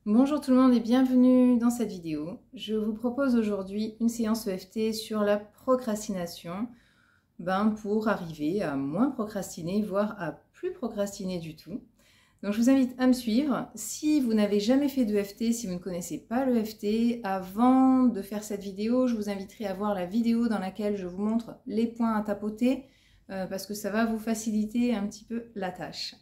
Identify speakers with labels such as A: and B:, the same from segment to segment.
A: Bonjour tout le monde et bienvenue dans cette vidéo. Je vous propose aujourd'hui une séance EFT sur la procrastination pour arriver à moins procrastiner, voire à plus procrastiner du tout. Donc je vous invite à me suivre. Si vous n'avez jamais fait d'EFT, si vous ne connaissez pas l'EFT, avant de faire cette vidéo, je vous inviterai à voir la vidéo dans laquelle je vous montre les points à tapoter parce que ça va vous faciliter un petit peu la tâche.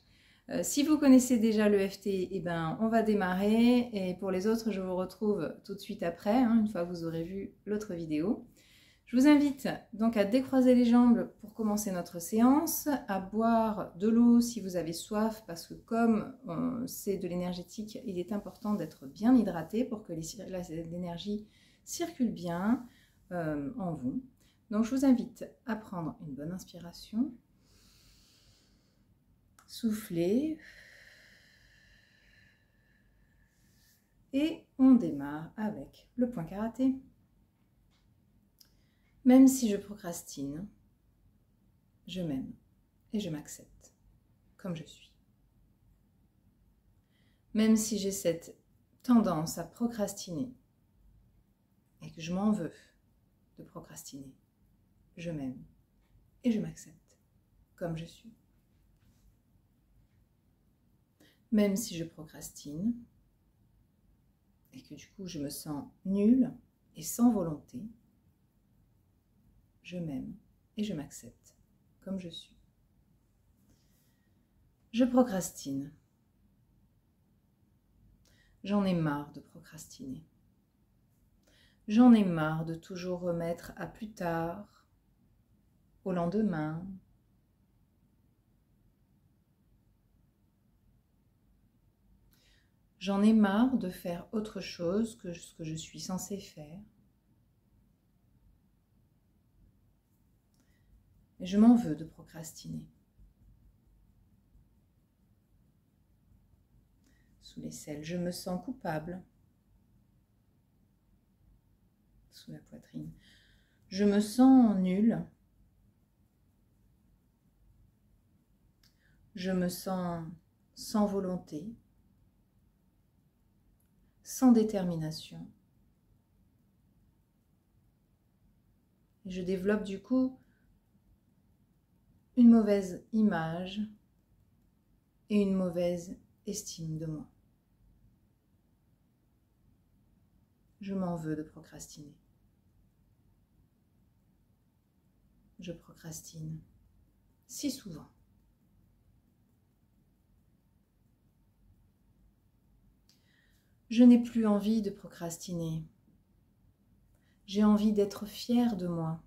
A: Si vous connaissez déjà l'EFT, on va démarrer et pour les autres, je vous retrouve tout de suite après, une fois que vous aurez vu l'autre vidéo. Je vous invite donc à décroiser les jambes pour commencer notre séance, à boire de l'eau si vous avez soif, parce que comme c'est de l'énergétique, il est important d'être bien hydraté pour que l'énergie circule bien en vous. Donc je vous invite à prendre une bonne inspiration. Soufflez. Et on démarre avec le point karaté. Même si je procrastine, je m'aime et je m'accepte comme je suis. Même si j'ai cette tendance à procrastiner et que je m'en veux de procrastiner, je m'aime et je m'accepte comme je suis. Même si je procrastine et que du coup je me sens nulle et sans volonté, je m'aime et je m'accepte comme je suis. Je procrastine. J'en ai marre de procrastiner. J'en ai marre de toujours remettre à plus tard, au lendemain. J'en ai marre de faire autre chose que ce que je suis censée faire. Et je m'en veux de procrastiner. Sous l'aisselle, je me sens coupable. Sous la poitrine, je me sens nulle. Je me sens sans volonté, sans détermination. Et je développe du coup une mauvaise image et une mauvaise estime de moi. Je m'en veux de procrastiner. Je procrastine si souvent. Je n'ai plus envie de procrastiner. J'ai envie d'être fière de moi.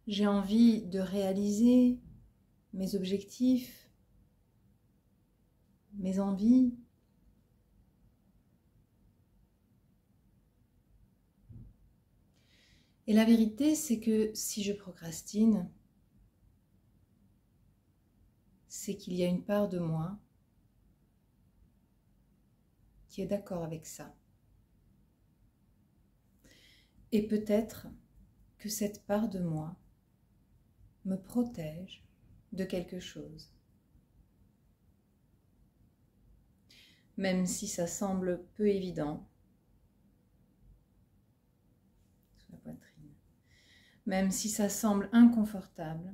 A: J'ai envie de réaliser mes objectifs, mes envies. Et la vérité, c'est que si je procrastine, c'est qu'il y a une part de moi qui est d'accord avec ça. Et peut-être que cette part de moi me protège de quelque chose. Même si ça semble peu évident, sous la poitrine, même si ça semble inconfortable,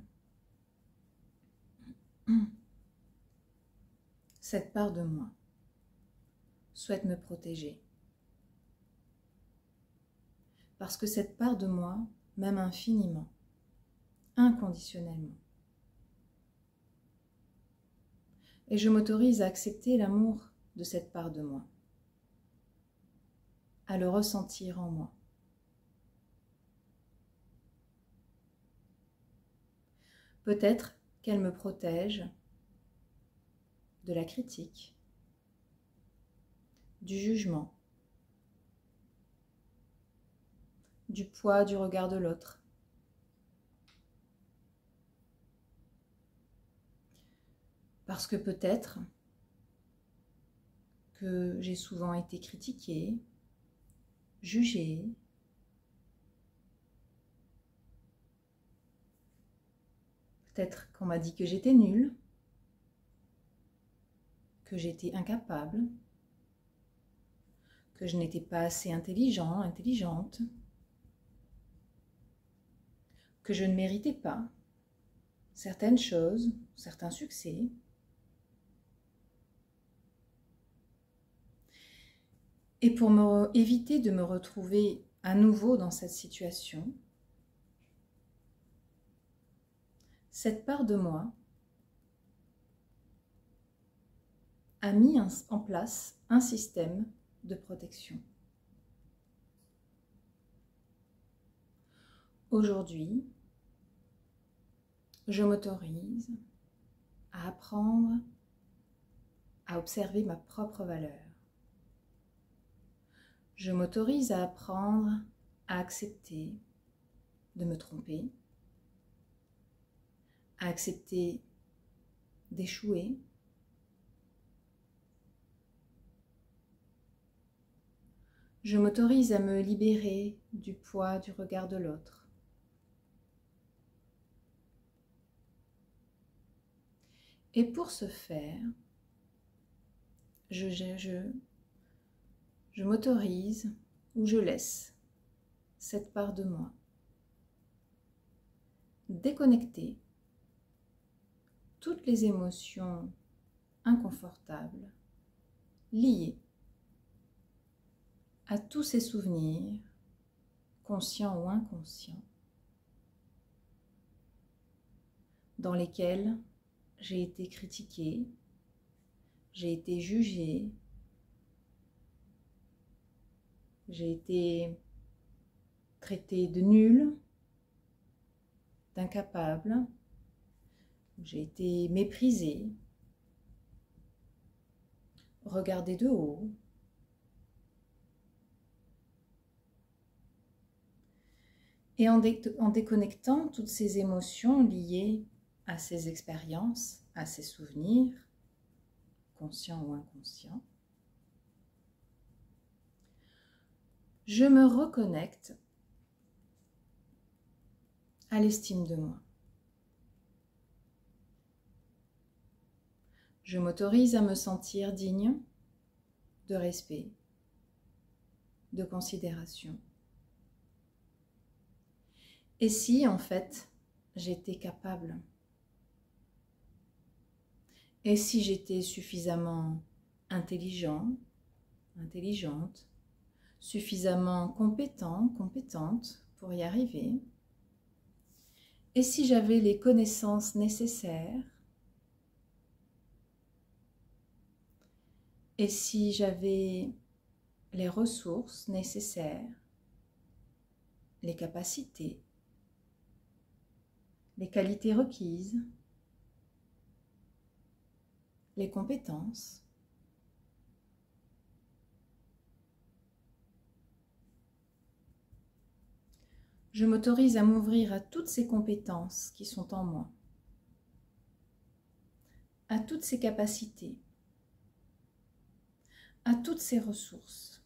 A: cette part de moi souhaite me protéger. Parce que cette part de moi m'aime infiniment, inconditionnellement. Et je m'autorise à accepter l'amour de cette part de moi, à le ressentir en moi. Peut-être qu'elle me protège de la critique, du jugement, du poids du regard de l'autre. Parce que peut-être que j'ai souvent été critiquée, jugée, peut-être qu'on m'a dit que j'étais nulle, que j'étais incapable, que je n'étais pas assez intelligent, intelligente, que je ne méritais pas certaines choses, certains succès. Et pour éviter de me retrouver à nouveau dans cette situation, cette part de moi a mis en place un système de protection. Aujourd'hui, je m'autorise à apprendre à observer ma propre valeur. Je m'autorise à apprendre à accepter de me tromper, à accepter d'échouer, je m'autorise à me libérer du poids du regard de l'autre. Et pour ce faire, je m'autorise ou je laisse cette part de moi déconnecter toutes les émotions inconfortables liées à tous ces souvenirs, conscients ou inconscients, dans lesquels j'ai été critiquée, j'ai été jugée, j'ai été traitée de nulle, d'incapable, j'ai été méprisée, regardée de haut. Et en déconnectant toutes ces émotions liées à ces expériences, à ces souvenirs, conscients ou inconscients, je me reconnecte à l'estime de moi. Je m'autorise à me sentir digne de respect, de considération. Et si, en fait, j'étais capable? Et si j'étais suffisamment intelligent, intelligente, suffisamment compétent, compétente pour y arriver? Et si j'avais les connaissances nécessaires? Et si j'avais les ressources nécessaires, les capacités, les qualités requises, les compétences? Je m'autorise à m'ouvrir à toutes ces compétences qui sont en moi, à toutes ces capacités, à toutes ces ressources.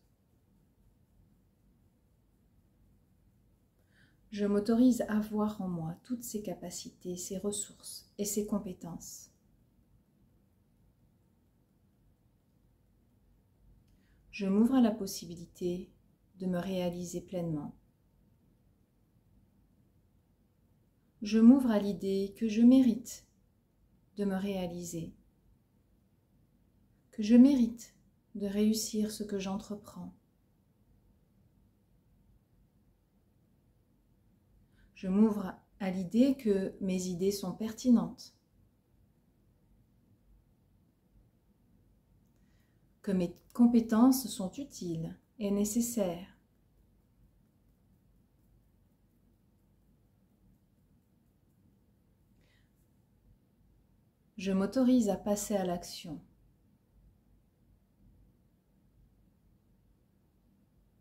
A: Je m'autorise à voir en moi toutes ces capacités, ces ressources et ces compétences. Je m'ouvre à la possibilité de me réaliser pleinement. Je m'ouvre à l'idée que je mérite de me réaliser, que je mérite de réussir ce que j'entreprends. Je m'ouvre à l'idée que mes idées sont pertinentes, que mes compétences sont utiles et nécessaires. Je m'autorise à passer à l'action,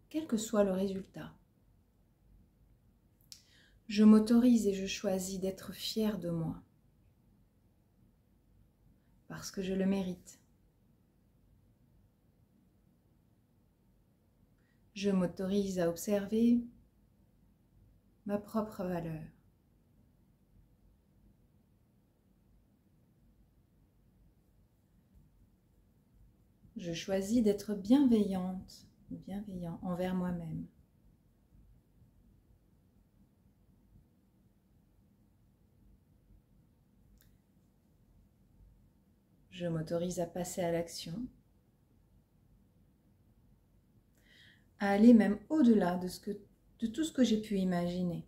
A: quel que soit le résultat. Je m'autorise et je choisis d'être fière de moi, parce que je le mérite. Je m'autorise à observer ma propre valeur. Je choisis d'être bienveillante, bienveillant envers moi-même. Je m'autorise à passer à l'action, à aller même au-delà de tout ce que j'ai pu imaginer.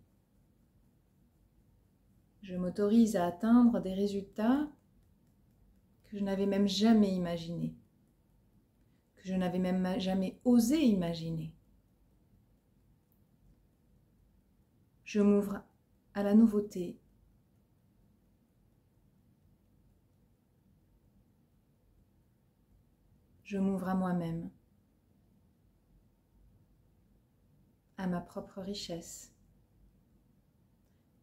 A: Je m'autorise à atteindre des résultats que je n'avais même jamais imaginés, que je n'avais même jamais osé imaginer. Je m'ouvre à la nouveauté. Je m'ouvre à moi-même, à ma propre richesse.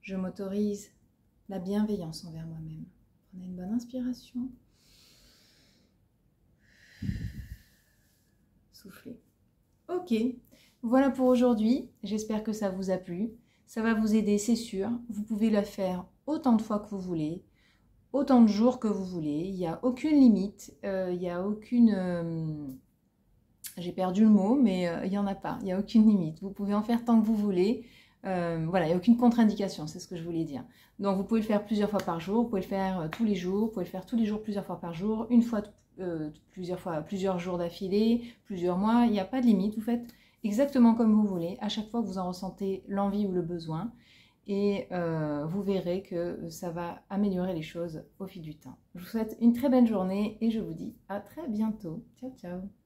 A: Je m'autorise la bienveillance envers moi-même. Prenez une bonne inspiration. Soufflez. Ok, voilà pour aujourd'hui. J'espère que ça vous a plu. Ça va vous aider, c'est sûr. Vous pouvez la faire autant de fois que vous voulez, autant de jours que vous voulez. Il n'y a aucune limite. Il n'y a aucune... J'ai perdu le mot, mais il n'y en a pas. Il n'y a aucune limite. Vous pouvez en faire tant que vous voulez. Voilà, il n'y a aucune contre-indication, c'est ce que je voulais dire. Donc vous pouvez le faire plusieurs fois par jour, vous pouvez le faire tous les jours, vous pouvez le faire tous les jours plusieurs fois par jour, une fois, plusieurs jours d'affilée, plusieurs mois, il n'y a pas de limite, vous faites exactement comme vous voulez, à chaque fois que vous en ressentez l'envie ou le besoin, et vous verrez que ça va améliorer les choses au fil du temps. Je vous souhaite une très belle journée et je vous dis à très bientôt. Ciao, ciao.